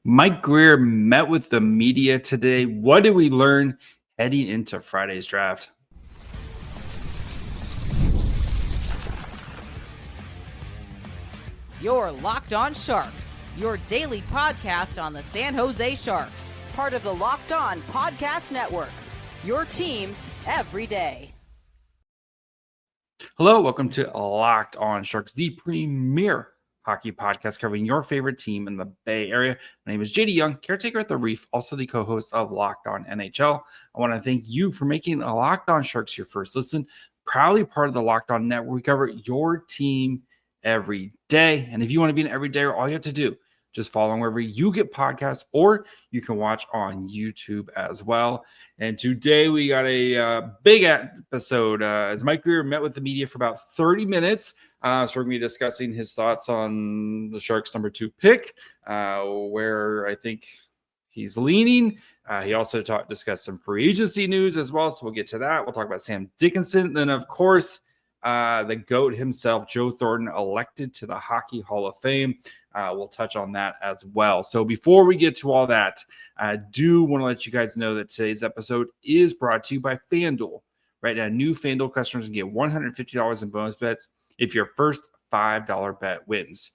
Mike Grier met with the media today. What did we learn heading into Friday's draft? You're Locked On Sharks, your daily podcast on the San Jose Sharks, part of the Locked On Podcast Network, your team every day. Hello, welcome to Locked On Sharks, the premier hockey podcast covering your favorite team in the Bay Area. My name is JD Young, caretaker at the Reef, also the co-host of Locked On NHL. I want to thank you for making Locked On Sharks your first listen. Proudly part of the Locked On Network. We cover your team every day. And if you want to be an everydayer, all you have to do, just follow wherever you get podcasts, or you can watch on YouTube as well. And today we got a big episode as Mike Grier met with the media for about 30 minutes. So we're going to be discussing his thoughts on the Sharks' number 2 pick, where I think he's leaning. He also discussed some free agency news as well. So we'll get to that. We'll talk about Sam Dickinson. Then, of course, the GOAT himself, Joe Thornton, elected to the Hockey Hall of Fame. We'll touch on that as well. So before we get to all that, I do want to let you guys know that today's episode is brought to you by FanDuel. Right now, new FanDuel customers can get $150 in bonus bets if your first $5 bet wins.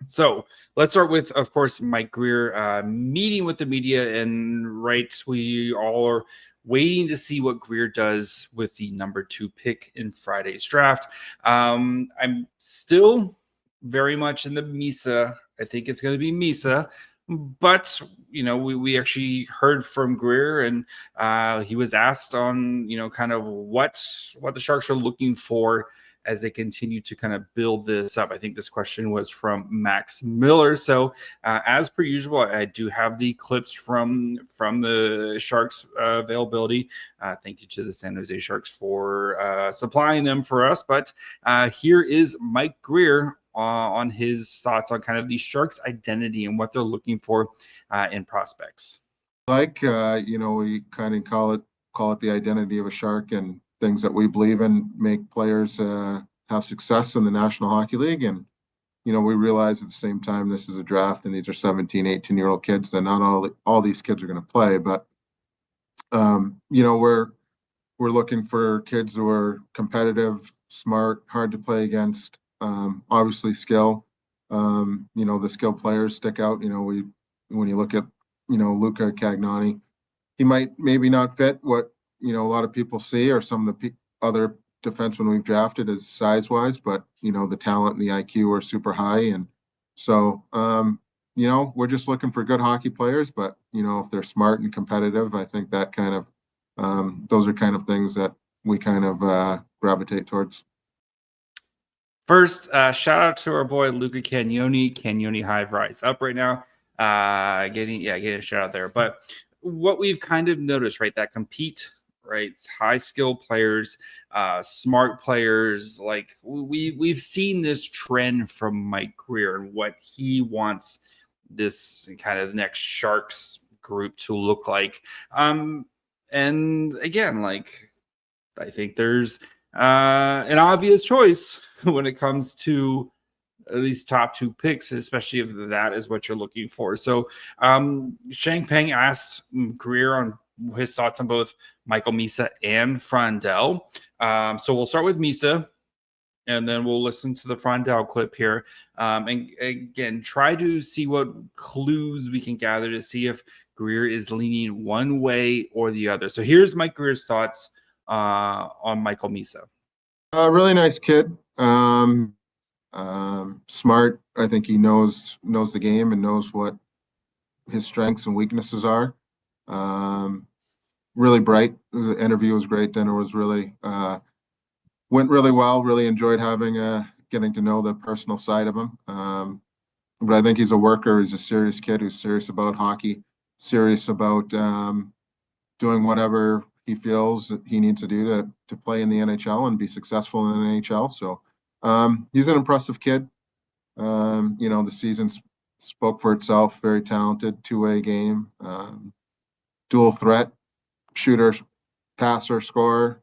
So let's start with, of course, Mike Grier meeting with the media. And we all are waiting to see what Greer does with the number 2 pick in Friday's draft. I'm still very much in the Misa. I think it's going to be Misa. But, we actually heard from Greer, and he was asked on, kind of what the Sharks are looking for as they continue to kind of build this up. I think this question was from Max Miller. So as per usual, I do have the clips from the Sharks availability. Thank you to the San Jose Sharks for supplying them for us. But here is Mike Grier on his thoughts on kind of the Sharks' identity and what they're looking for in prospects. We kind of call it the identity of a Shark, and things that we believe in make players have success in the National Hockey League. And, we realize at the same time this is a draft and these are 17, 18-year-old kids, that not all these kids are going to play. But, we're looking for kids who are competitive, smart, hard to play against, obviously skill. The skill players stick out. When you look at, Luca Cagnani, he might maybe not fit what, a lot of people see, or some of the other defensemen we've drafted as size-wise, but, the talent and the IQ are super high. And so, we're just looking for good hockey players, but, if they're smart and competitive, I think that kind of, those are kind of things that we kind of gravitate towards. First, shout out to our boy Luca Cagnoni Hive Rise up right now. Getting a shout out there. But what we've kind of noticed, right, that compete, right, high skill players, smart players, like we've seen this trend from Mike Grier and what he wants this kind of next Sharks group to look like. And again, like, I think there's an obvious choice when it comes to these top 2 picks, especially if that is what you're looking for. So Shang Peng asked Greer on his thoughts on both Michael Misa and Frondell. So we'll start with Misa, and then we'll listen to the Frondell clip here. And again, try to see what clues we can gather to see if Greer is leaning one way or the other. So here's Mike Greer's thoughts on Michael Misa. Really nice kid. Smart. I think he knows the game and knows what his strengths and weaknesses are. Really bright. The interview was great. Dinner was went really well. Really enjoyed getting to know the personal side of him. But I think he's a worker. He's a serious kid who's serious about hockey, serious about doing whatever he feels that he needs to do to play in the NHL and be successful in the NHL. So he's an impressive kid. The season spoke for itself. Very talented, two-way game, dual threat, shooter, passer, scorer.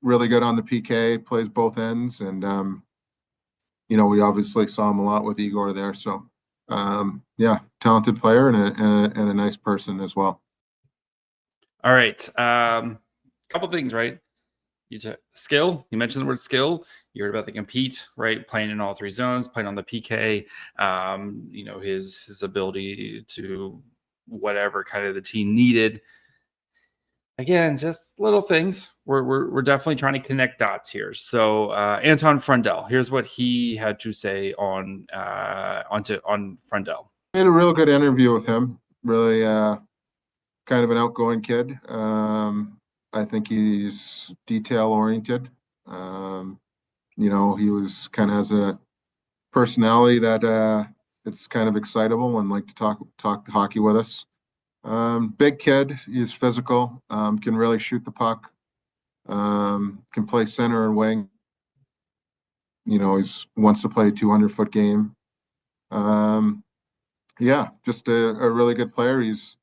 Really good on the PK, plays both ends. And, we obviously saw him a lot with Igor there. So Yeah, talented player and a nice person as well. All right. Couple things, right? You took skill. You mentioned the word skill. You heard about the compete, right? Playing in all three zones, playing on the PK. His ability to whatever kind of the team needed. Again, just little things. We're definitely trying to connect dots here. So Anton Frondell, here's what he had to say on Frondell. I had a real good interview with him. Really, kind of an outgoing kid. I think he's detail oriented. He was kind of has a personality that it's kind of excitable and like to talk hockey with us. Big kid, he's physical, can really shoot the puck, can play center and wing. He's wants to play a 200-foot game. Yeah, just a really good player. He's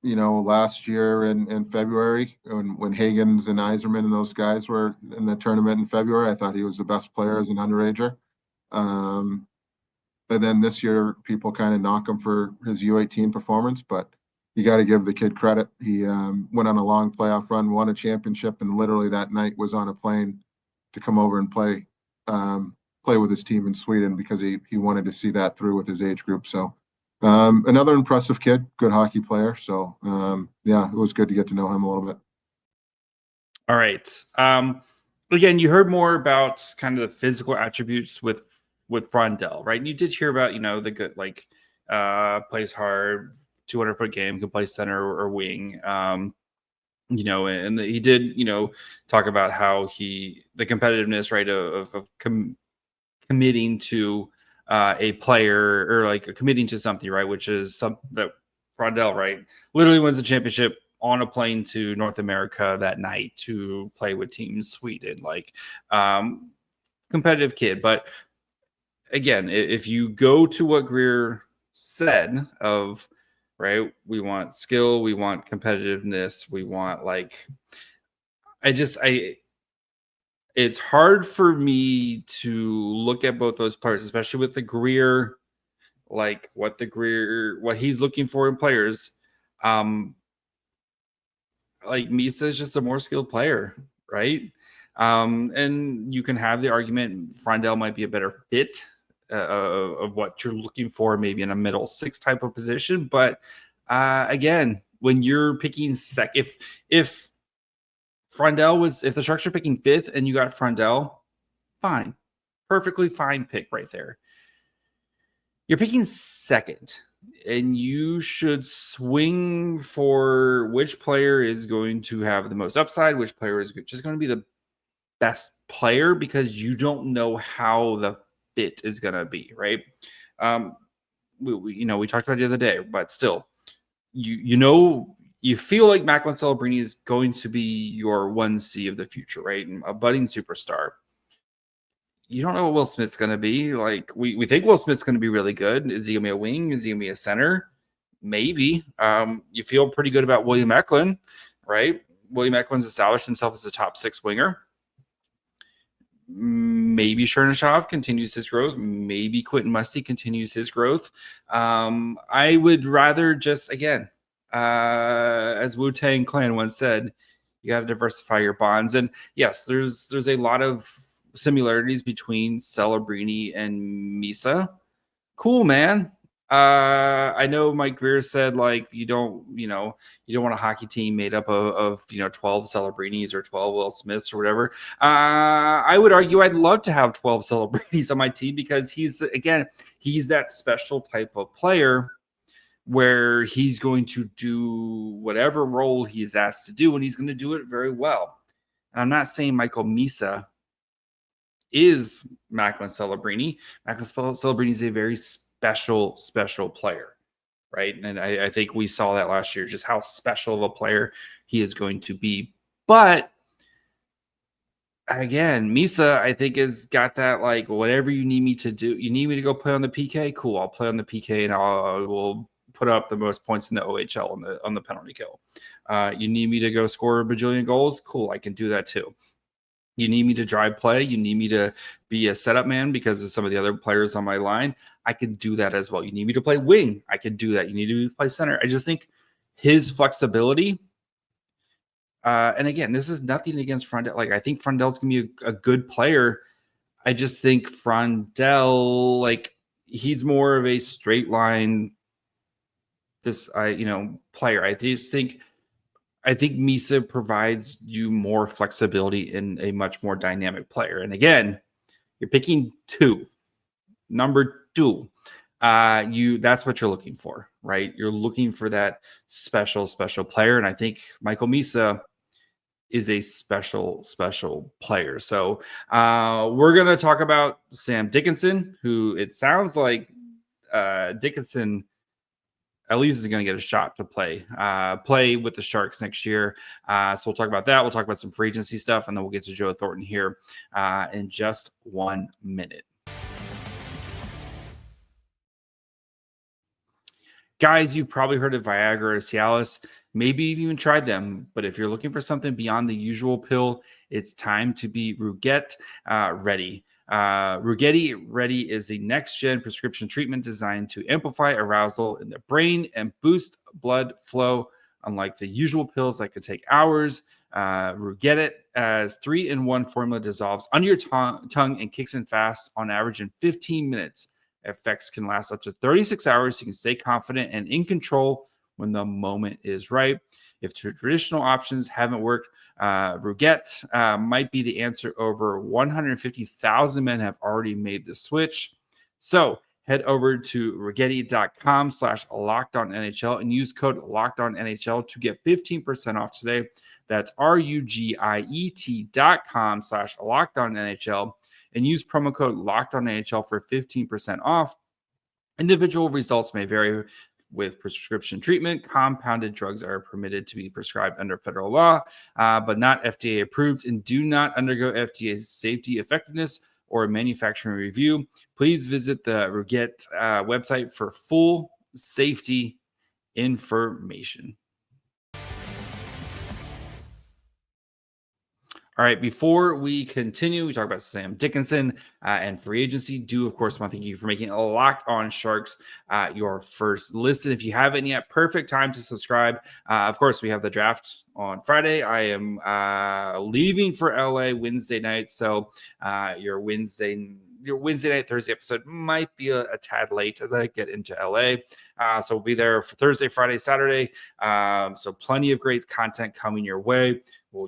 last year in February when Hagens and Iserman and those guys were in the tournament in February, I thought he was the best player as an underager. And then this year, people kind of knock him for his U18 performance, but you got to give the kid credit. He went on a long playoff run, won a championship, and literally that night was on a plane to come over and play with his team in Sweden because he wanted to see that through with his age group. So another impressive kid, good hockey player. So yeah, it was good to get to know him a little bit. All right. Again, you heard more about kind of the physical attributes with Frondell, right? And you did hear about, the good, plays hard, 200-foot game, can play center or wing. And he did, talk about how the competitiveness, right, of committing to a player or committing to something, right, which is something that Frondell, right, literally wins the championship on a plane to North America that night to play with Team Sweden, competitive kid. But again, if you go to what Greer said of, right, we want skill, we want competitiveness, we want it's hard for me to look at both those players, especially with the Greer, what he's looking for in players. Misa is just a more skilled player, right? And you can have the argument Frondell might be a better fit of what you're looking for, maybe in a middle six type of position. But again, when you're picking if the Sharks are picking fifth and you got Frondell, fine, perfectly fine pick right there. You're picking second, and you should swing for which player is going to have the most upside, which player is just going to be the best player, because you don't know how the fit is going to be, right? We talked about it the other day, but still, you feel like Macklin Celebrini is going to be your 1C of the future, right? And a budding superstar. You don't know what Will Smith's going to be. We think Will Smith's going to be really good. Is he going to be a wing? Is he going to be a center? Maybe. You feel pretty good about William Eklund, right? William Eklund's established himself as a top six winger. Maybe Chernyshov continues his growth. Maybe Quentin Musty continues his growth. I would rather just, again, as Wu-Tang Clan once said, you got to diversify your bonds. And yes, there's a lot of similarities between Celebrini and Misa. Cool, man. I know Mike Grier said you don't want a hockey team made up of 12 Celebrinis or 12 Will Smiths or whatever. I would argue I'd love to have 12 Celebrinis on my team, because he's that special type of player where he's going to do whatever role he's asked to do, and he's going to do it very well. And I'm not saying Michael Misa is Macklin Celebrini. Macklin Celebrini is a very special player, right? And I think we saw that last year, just how special of a player he is going to be. But again, Misa, I think, has got that, whatever you need me to do. You need me to go play on the PK? Cool, I'll play on the PK, and I will put up the most points in the OHL on the penalty kill. You need me to go score a bajillion goals? Cool, I can do that too. You need me to drive play. You need me to be a setup man because of some of the other players on my line. I could do that as well. You need me to play wing. I could do that. You need me to play center. I just think his flexibility. And again, this is nothing against Frondell. Like, I think Frondell's going to be a good player. I just think Frondell, like, he's more of a straight line player. I think Misa provides you more flexibility in a much more dynamic player. And again, you're picking number two. That's what you're looking for, right? You're looking for that special player. And I think Michael Misa is a special player. So we're going to talk about Sam Dickinson, who it sounds like Dickinson at least is going to get a shot to play with the Sharks next year. So we'll talk about that. We'll talk about some free agency stuff, and then we'll get to Joe Thornton here in just 1 minute. Guys, you've probably heard of Viagra or Cialis. Maybe you've even tried them. But if you're looking for something beyond the usual pill, it's time to be Rougette ready. Rougette Ready is the next-gen prescription treatment designed to amplify arousal in the brain and boost blood flow. Unlike the usual pills that could take hours, Rougette as 3-in-1 formula dissolves under your tongue and kicks in fast, on average in 15 minutes. Effects can last up to 36 hours. You can stay confident and in control when the moment is right. If traditional options haven't worked, Rougette might be the answer. Over 150,000 men have already made the switch. So head over to Rougette.com/LockedOnNHL and use code LockedOnNHL to get 15% off today. That's RUGIET.com/LockedOnNHL and use promo code LockedOnNHL for 15% off. Individual results may vary with prescription treatment. Compounded drugs are permitted to be prescribed under federal law, but not FDA approved, and do not undergo FDA safety, effectiveness, or manufacturing review. Please visit the Rougette website for full safety information. All right, before we continue, we talk about Sam Dickinson and free agency. Do, of course, want to thank you for making Locked On Sharks your first listen. If you haven't yet, perfect time to subscribe. Of course, we have the draft on Friday. I am leaving for LA Wednesday night, so your Wednesday night, Thursday episode might be a tad late as I get into LA. So we'll be there for Thursday, Friday, Saturday. So plenty of great content coming your way.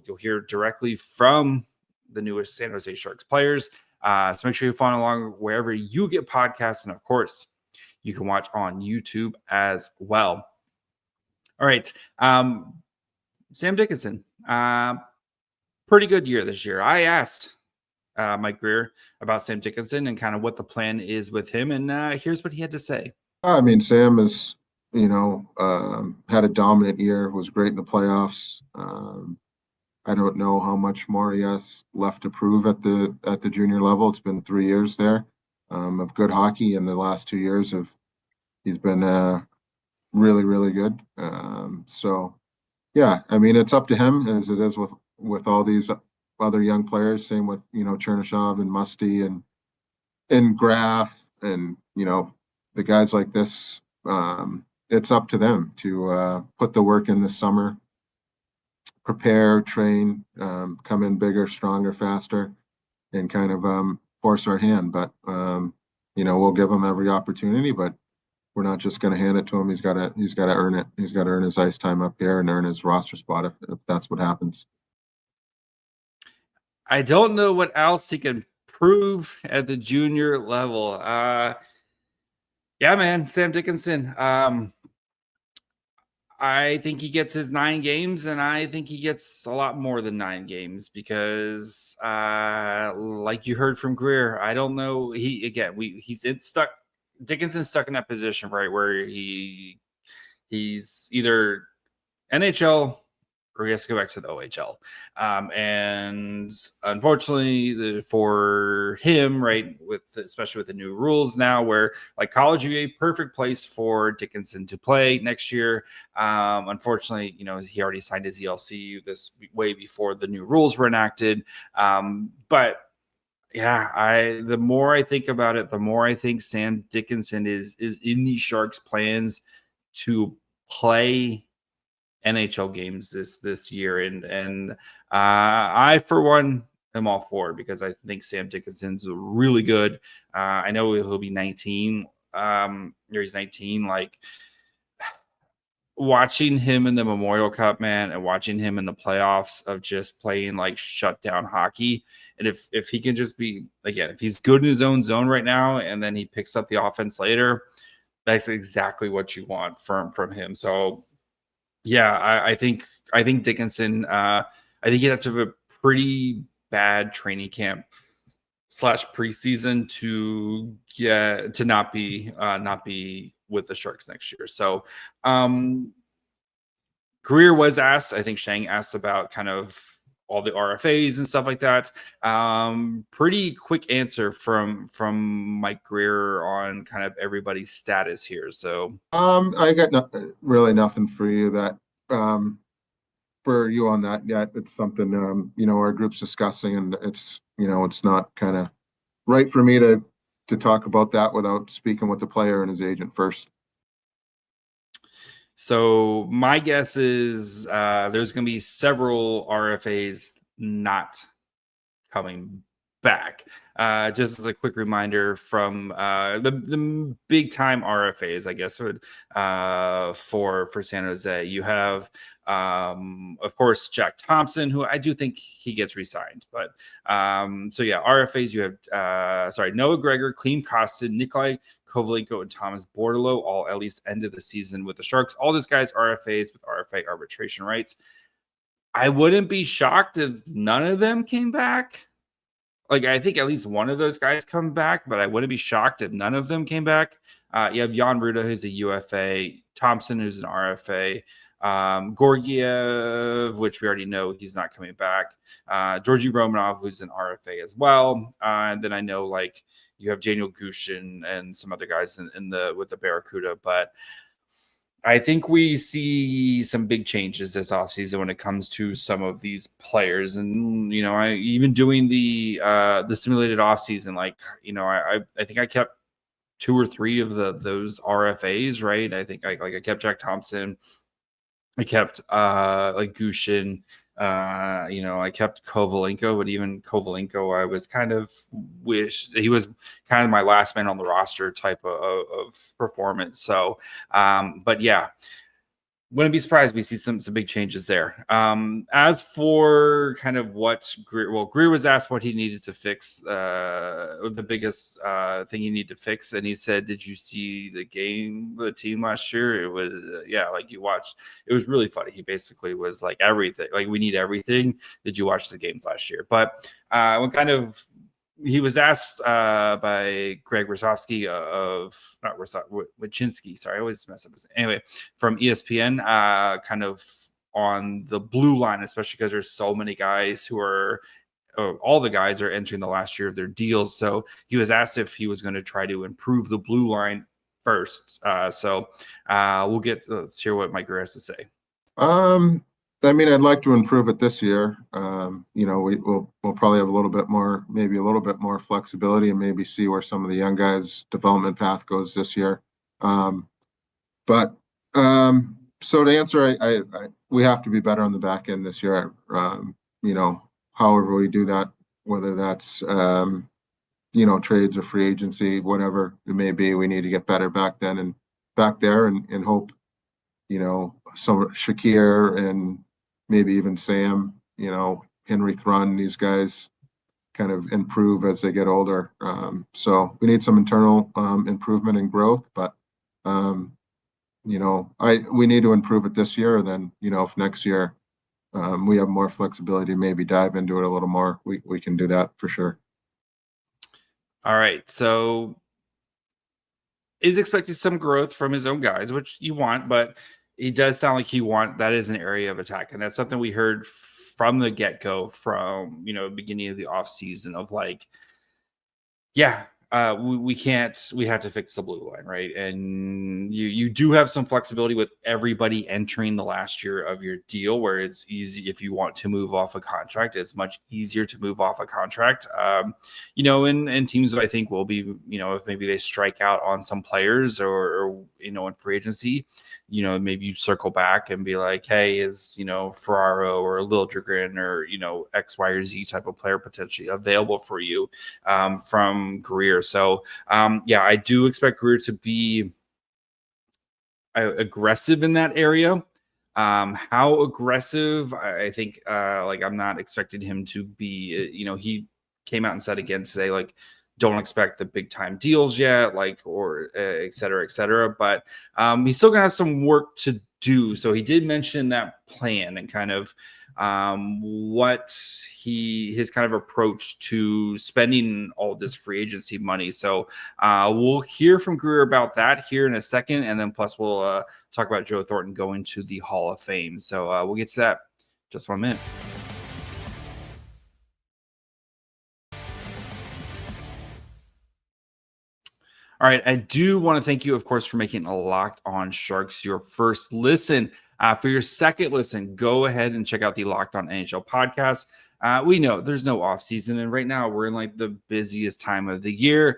You'll hear directly from the newest San Jose Sharks players. So make sure you follow along wherever you get podcasts. And of course, you can watch on YouTube as well. All right. Sam Dickinson, pretty good year this year. I asked Mike Grier about Sam Dickinson and kind of what the plan is with him. And here's what he had to say. I mean, Sam is, had a dominant year, was great in the playoffs. I don't know how much more he has left to prove at the junior level. It's been 3 years there of good hockey, and the last 2 years he's been really, really good. So yeah, I mean, it's up to him as it is with all these other young players. Same with Chernyshov and Musty and Graf and the guys like this. It's up to them to put the work in this summer. Prepare, train, come in bigger, stronger, faster, and kind of force our hand. But we'll give him every opportunity, but we're not just going to hand it to him. He's got to earn it. He's got to earn his ice time up here and earn his roster spot if that's what happens. I don't know what else he can prove at the junior level. Yeah, man, Sam Dickinson. I think he gets his 9 games, and I think he gets a lot more than 9 games because, like you heard from Greer, I don't know. Dickinson's stuck in that position, right, where he's either NHL or he has to go back to the OHL. And unfortunately for him, right, especially with the new rules now, where like college would be a perfect place for Dickinson to play next year. Unfortunately, he already signed his ELC this way before the new rules were enacted. But yeah, the more I think about it, the more I think Sam Dickinson is in the Sharks' plans to play NHL games this year, and I for one am all for it because I think Sam Dickinson's really good. I know he'll be 19, or he's 19. Like watching him in the Memorial Cup, man, and watching him in the playoffs of just playing like shutdown hockey. And if he can just be, again, if he's good in his own zone right now, and then he picks up the offense later, that's exactly what you want from him. So yeah, I think Dickinson, I think he'd have to have a pretty bad training camp / preseason to get to not be with the Sharks next year. So Greer was asked, I think Shang asked about kind of all the RFAs and stuff like that. Pretty quick answer from Mike Grier on kind of everybody's status here. So I got really nothing for you that for you on that yet. It's something our group's discussing, and it's it's not kind of right for me to talk about that without speaking with the player and his agent first. So my guess is there's going to be several RFAs not coming back. Just as a quick reminder from the big time RFAs, I guess, for San Jose, you have of course Jack Thompson, who I do think he gets re-signed, but so yeah, RFAs you have Noah Gregor, Klim Kostin, Nikolai Kovalenko, and Thomas Bordeleau, all at least end of the season with the Sharks. All these guys RFAs with RFA arbitration rights. I wouldn't be shocked if none of them came back. Like, I think at least one of those guys come back, but I wouldn't be shocked if none of them came back. You have Jan Ruda, who's a UFA, Thompson, who's an RFA, Gorgiev, which we already know he's not coming back, Georgi Romanov, who's an RFA as well. And then I know, like, you have Daniel Gushin and some other guys with the Barracuda, but I think we see some big changes this offseason when it comes to some of these players. And, I even doing the simulated offseason, like, I think I kept 2 or 3 of those RFAs, right? I think I kept Jack Thompson. I kept like Gushin. I kept Kovalenko, but even Kovalenko, I was kind of wish he was kind of my last man on the roster type of performance. So, but yeah, wouldn't be surprised we see some big changes there. As for kind of what Greer was asked what he needed to fix, the biggest thing he needed to fix, and he said, "Did you see the team last year? It was like you watched. It was really funny. He basically was like everything. Like we need everything. Did you watch the games last year?" But what kind of he was asked by Greg Wachowski Wachinski. Sorry, I always mess up his name. Anyway, from ESPN, kind of on the blue line, especially because there's so many guys who are, all the guys are entering the last year of their deals. So he was asked if he was going to try to improve the blue line first. Let's hear what Mike Grier has to say. I'd like to improve it this year. We'll probably have maybe a little bit more flexibility, and maybe see where some of the young guys' development path goes this year. So to answer, we have to be better on the back end this year. However we do that, whether that's trades or free agency, whatever it may be, we need to get better back there and hope some Shakir and maybe even Sam, Henry Thrun, these guys kind of improve as they get older. So we need some internal improvement and growth, but we need to improve it this year. And then, if next year we have more flexibility, maybe dive into it a little more, we can do that for sure. All right. So is expecting some growth from his own guys, which you want, but he does sound like that is an area of attack. And that's something we heard from the get-go from, beginning of the offseason of like, yeah, we can't. We have to fix the blue line, right? And you do have some flexibility with everybody entering the last year of your deal, where it's easy if you want to move off a contract. It's much easier to move off a contract, and teams I think will be, if maybe they strike out on some players or in free agency, maybe you circle back and be like, hey, is Ferraro or Liljegren or X, Y, or Z type of player potentially available for you from Greer. So I do expect Greer to be aggressive in that area. How aggressive? I think I'm not expecting him to be. He came out and said again today, like, don't expect the big time deals yet, or et cetera, et cetera. But he's still gonna have some work to do. So he did mention that plan and kind of what his kind of approach to spending all this free agency money. So we'll hear from Greer about that here in a second, and then plus we'll talk about Joe Thornton going to the Hall of Fame. So we'll get to that just 1 minute. All right. I do want to thank you, of course, for making a Locked On Sharks your first listen. For your second listen, go ahead and check out the Locked On NHL podcast. We know there's no offseason, and right now we're in the busiest time of the year.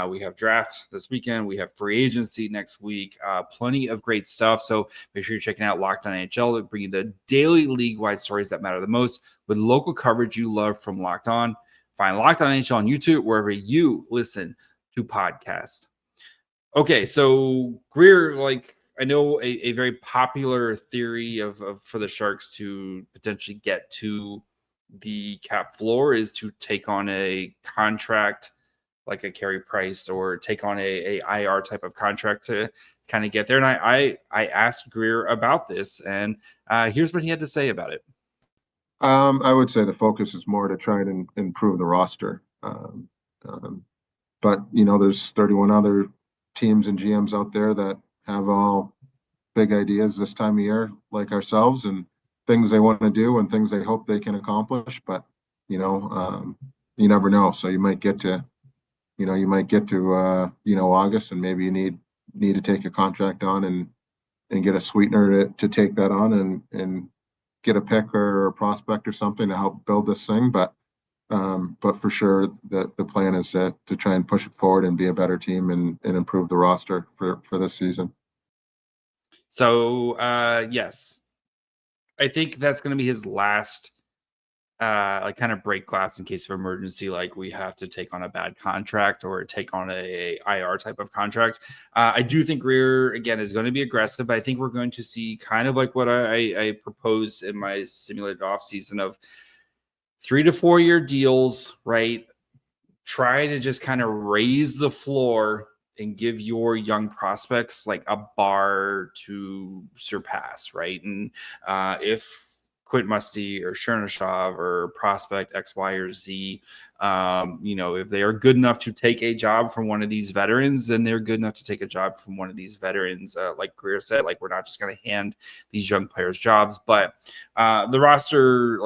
We have draft this weekend. We have free agency next week. Plenty of great stuff. So make sure you're checking out Locked On NHL to bring you the daily league-wide stories that matter the most with local coverage you love from Locked On. Find Locked On NHL on YouTube, wherever you listen to podcast. Okay, so Greer, I know a very popular theory of for the Sharks to potentially get to the cap floor is to take on a contract like a Carey Price or take on a IR type of contract to kind of get there. And I asked Greer about this, and here's what he had to say about it. I would say the focus is more to try and improve the roster. But, there's 31 other teams and GMs out there that have all big ideas this time of year, like ourselves, and things they want to do and things they hope they can accomplish. But, you never know. So you might get to, August, and maybe you need to take a contract on and get a sweetener to take that on and get a pick or a prospect or something to help build this thing. But for sure, the plan is to try and push it forward and be a better team and improve the roster for this season. So, yes, I think that's going to be his last kind of break glass in case of emergency. We have to take on a bad contract or take on a IR type of contract. I do think Greer, again, is going to be aggressive, but I think we're going to see kind of like what I proposed in my simulated offseason of 3 to 4 year deals, right? Try to just kind of raise the floor and give your young prospects a bar to surpass, right? And if Quint Musty or Chernyshov or prospect X, Y, or Z, if they are good enough to take a job from one of these veterans, then they're good enough to take a job from one of these veterans. Like Greer said, we're not just going to hand these young players jobs, but the roster,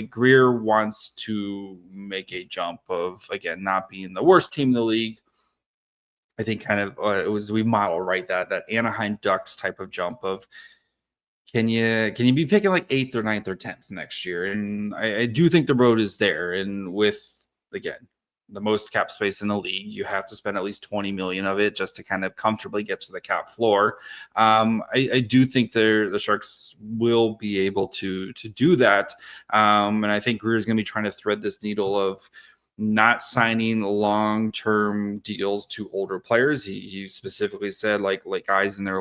Greer wants to make a jump of, again, not being the worst team in the league. I think kind of we model, right, that Anaheim Ducks type of jump of, Can you be picking 8th or 9th or 10th next year? And I do think the road is there. And with, again, the most cap space in the league, you have to spend at least 20 million of it just to kind of comfortably get to the cap floor. I do think the Sharks will be able to do that. And I think Greer is going to be trying to thread this needle of not signing long-term deals to older players. He specifically said guys in their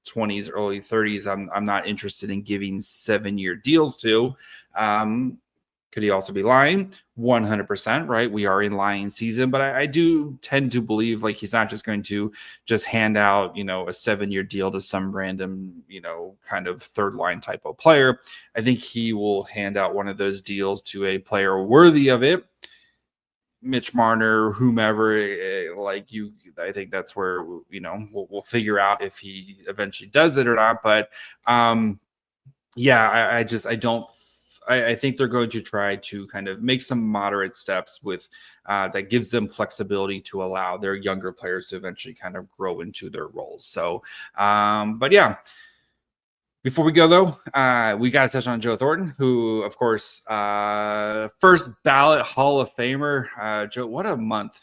20s, early 30s, I'm not interested in giving 7-year deals to. Could he also be lying? 100%, right? We are in lying season, but I do tend to believe he's not just going to just hand out, a 7-year deal to some random, kind of third line type of player. I think he will hand out one of those deals to a player worthy of it. Mitch Marner, whomever, I think that's where, we'll figure out if he eventually does it or not. But yeah, I think they're going to try to kind of make some moderate steps with that gives them flexibility to allow their younger players to eventually kind of grow into their roles. So, but yeah. Before we go, though, we got to touch on Joe Thornton, who, of course, first ballot Hall of Famer. Joe, what a month.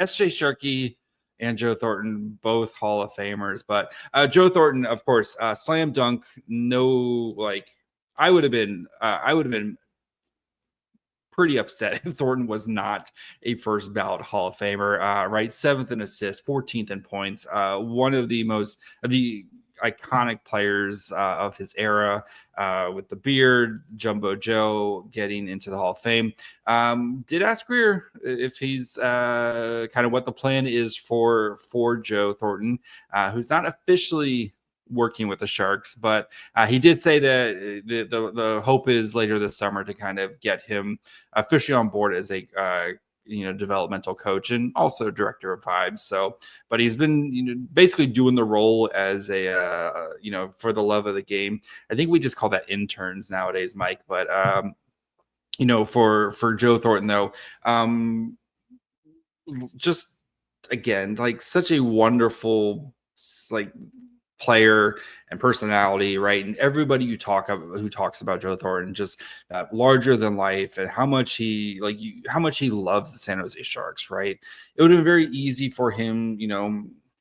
S.J. Sharkey and Joe Thornton, both Hall of Famers. But Joe Thornton, of course, slam dunk. No, I would have been pretty upset if Thornton was not a first ballot Hall of Famer. Right, 7th in assists, 14th in points. One of the iconic players of his era, with the beard, Jumbo Joe, getting into the Hall of Fame. Did ask Greer if he's kind of what the plan is for Joe Thornton, who's not officially working with the Sharks, but he did say that the hope is later this summer to kind of get him officially on board as a developmental coach and also director of vibes. So, but he's been basically doing the role as a for the love of the game. I think we just call that interns nowadays, Mike. But for Joe Thornton though, just again, such a wonderful player and personality, right? And everybody who talks about Joe Thornton, just that larger than life and how much he loves the San Jose Sharks, right? It would have been very easy for him,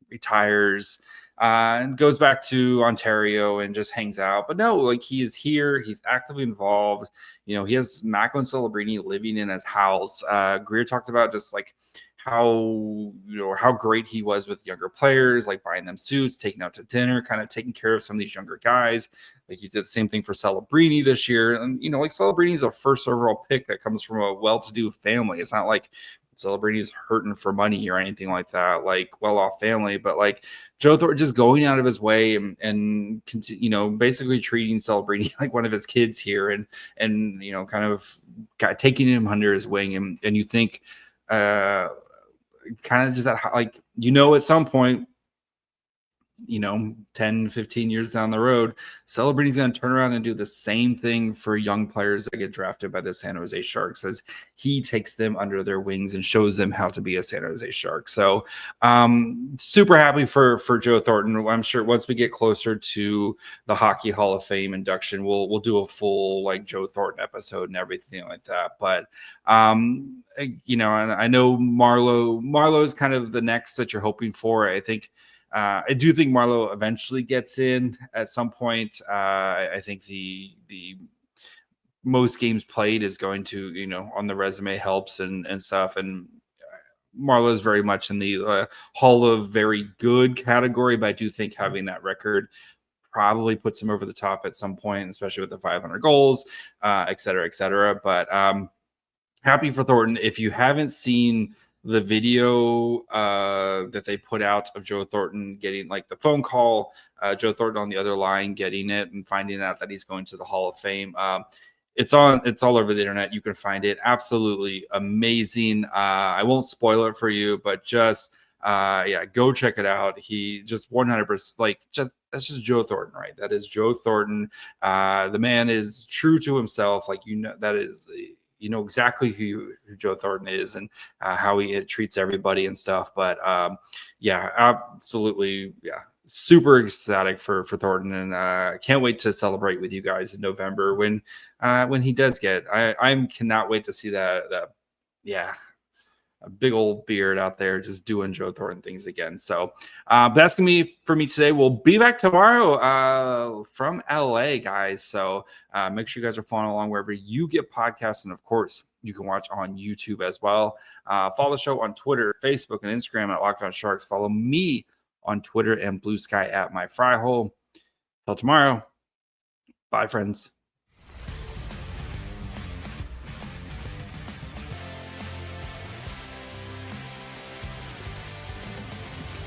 retires and goes back to Ontario and just hangs out. But no, he is here. He's actively involved. He has Macklin Celebrini living in his house. Greer talked about just how great he was with younger players, buying them suits, taking out to dinner, kind of taking care of some of these younger guys. He did the same thing for Celebrini this year. And, Celebrini is a first overall pick that comes from a well-to-do family. It's not like Celebrini's hurting for money or anything like that, well-off family. But Joe Thornton just going out of his way and basically treating Celebrini like one of his kids here and kind of taking him under his wing. And you think, kind of just that, at some point, 10, 15 years down the road, Celebrity's going to turn around and do the same thing for young players that get drafted by the San Jose Sharks as he takes them under their wings and shows them how to be a San Jose Shark. So super happy for Joe Thornton. I'm sure once we get closer to the Hockey Hall of Fame induction, we'll do a full Joe Thornton episode and everything like that. But and I know Marleau is kind of the next that you're hoping for. I think I do think Marleau eventually gets in at some point. I think the most games played is going to, on the resume helps and stuff. And Marleau is very much in the Hall of Very Good category, but I do think having that record probably puts him over the top at some point, especially with the 500 goals, et cetera, et cetera. But happy for Thornton. If you haven't seen the video that they put out of Joe Thornton getting the phone call, Joe Thornton on the other line getting it and finding out that he's going to the Hall of Fame. It's all over the internet. You can find it. Absolutely amazing. I won't spoil it for you, but just go check it out. He just 100% that's just Joe Thornton, right? That is Joe Thornton. The man is true to himself. That is exactly who Joe Thornton is and how he treats everybody and stuff. But absolutely. Yeah. Super ecstatic for Thornton and can't wait to celebrate with you guys in November when he does get, I cannot wait to see that. A big old beard out there just doing Joe Thornton things again. So that's going to be for me today. We'll be back tomorrow from LA, guys. So make sure you guys are following along wherever you get podcasts. And of course, you can watch on YouTube as well. Follow the show on Twitter, Facebook, and Instagram at Locked On Sharks. Follow me on Twitter and Blue Sky at My Fry Hole. Till tomorrow. Bye, friends.